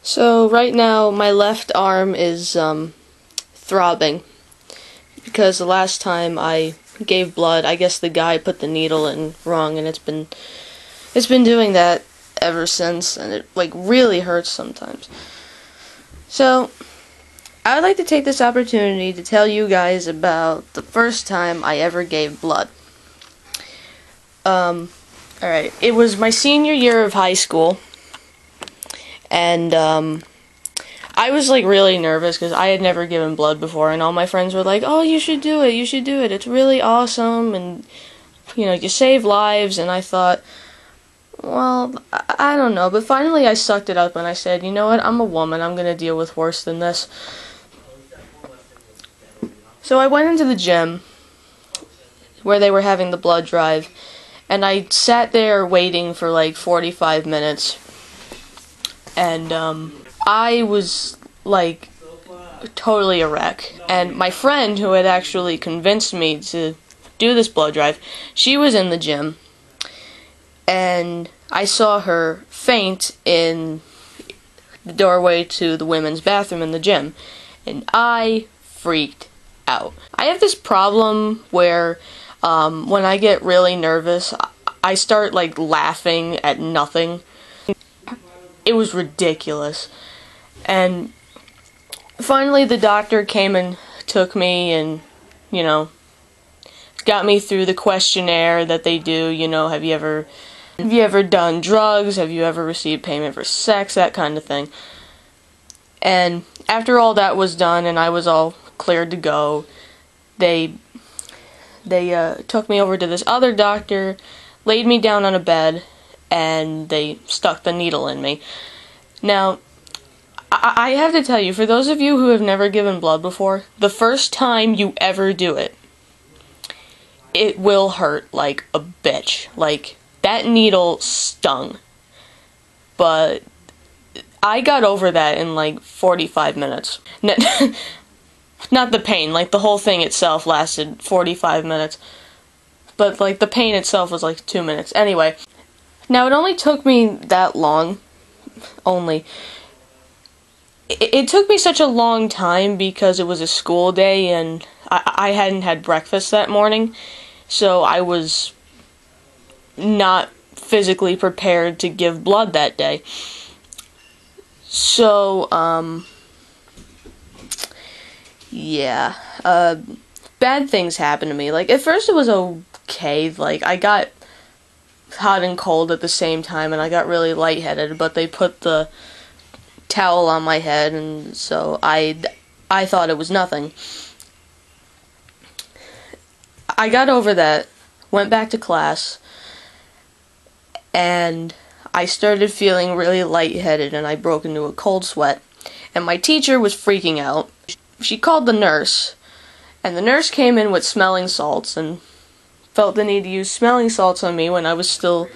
So right now my left arm is throbbing because the last time I gave blood, I guess the guy put the needle in wrong, and it's been doing that ever since, and it like really hurts sometimes. So I would like to take this opportunity to tell you guys about the first time I ever gave blood. Alright, it was my senior year of high school, and I was like really nervous because I had never given blood before, and all my friends were like, "Oh, you should do it, it's really awesome, and you know, you save lives." And I thought, well, I don't know, but finally I sucked it up and I said, you know what, I'm a woman, I'm gonna deal with worse than this. So I went into the gym where they were having the blood drive, and I sat there waiting for like 45 minutes, and I was like totally a wreck. And my friend, who had actually convinced me to do this blood drive, she was in the gym, and I saw her faint in the doorway to the women's bathroom in the gym, and I freaked out. I have this problem where when I get really nervous, I start like laughing at nothing. It was ridiculous. And finally the doctor came and took me and, you know, got me through the questionnaire that they do, you know, have you ever done drugs, have you ever received payment for sex, that kind of thing. And after all that was done and I was all cleared to go, they took me over to this other doctor, laid me down on a bed, and they stuck the needle in me. Now, I have to tell you, for those of you who have never given blood before, the first time you ever do it, it will hurt like a bitch. Like, that needle stung. But I got over that in like 45 minutes. Not the pain, like the whole thing itself lasted 45 minutes. But like the pain itself was like 2 minutes. Anyway, now it only took me that long. It took me such a long time because it was a school day and I hadn't had breakfast that morning. So I was not physically prepared to give blood that day. So, yeah, bad things happened to me. Like, at first it was okay, like, I got hot and cold at the same time, and I got really lightheaded, but they put the towel on my head, and so I thought it was nothing. I got over that, went back to class, and I started feeling really lightheaded, and I broke into a cold sweat, and my teacher was freaking out. She called the nurse, and the nurse came in with smelling salts and felt the need to use smelling salts on me when I was still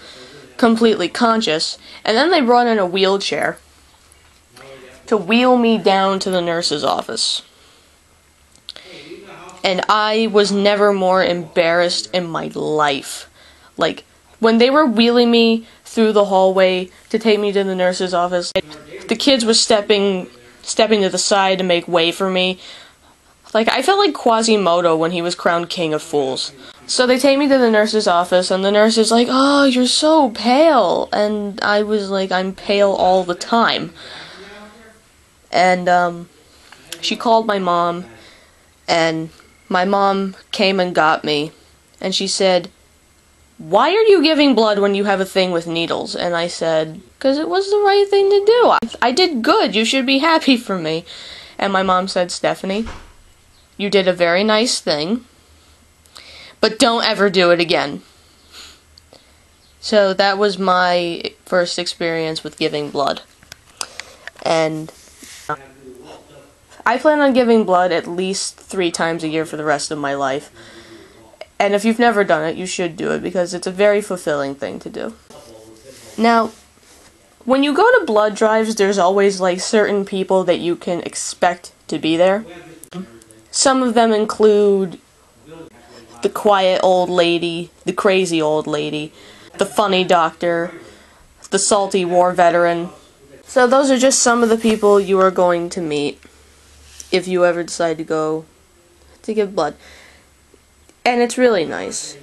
completely conscious, and then they brought in a wheelchair to wheel me down to the nurse's office. And I was never more embarrassed in my life. Like, when they were wheeling me through the hallway to take me to the nurse's office, the kids were stepping to the side to make way for me. Like, I felt like Quasimodo when he was crowned King of Fools. So they take me to the nurse's office, and the nurse is like, "Oh, you're so pale." And I was like, "I'm pale all the time." And she called my mom, and my mom came and got me, and she said, "Why are you giving blood when you have a thing with needles?" And I said, "'Cause it was the right thing to do. I did good. You should be happy for me." And my mom said, "Stephanie, you did a very nice thing, but don't ever do it again." So that was my first experience with giving blood. And I plan on giving blood at least 3 times a year for the rest of my life. And if you've never done it, you should do it because it's a very fulfilling thing to do. Now, when you go to blood drives, there's always like certain people that you can expect to be there. Some of them include the quiet old lady, the crazy old lady, the funny doctor, the salty war veteran, So those are just some of the people you are going to meet if you ever decide to go to give blood. And it's really nice.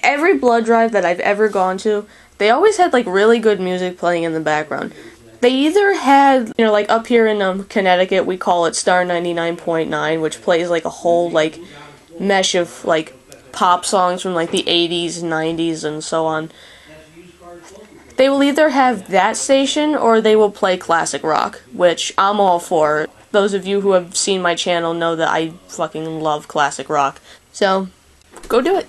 Every blood drive that I've ever gone to, they always had like really good music playing in the background. They either had, like up here in Connecticut, we call it Star 99.9, which plays like a whole like mesh of like pop songs from like the 80s, 90s, and so on. They will either have that station or they will play classic rock, which I'm all for. Those of you who have seen my channel know that I fucking love classic rock. So, go do it.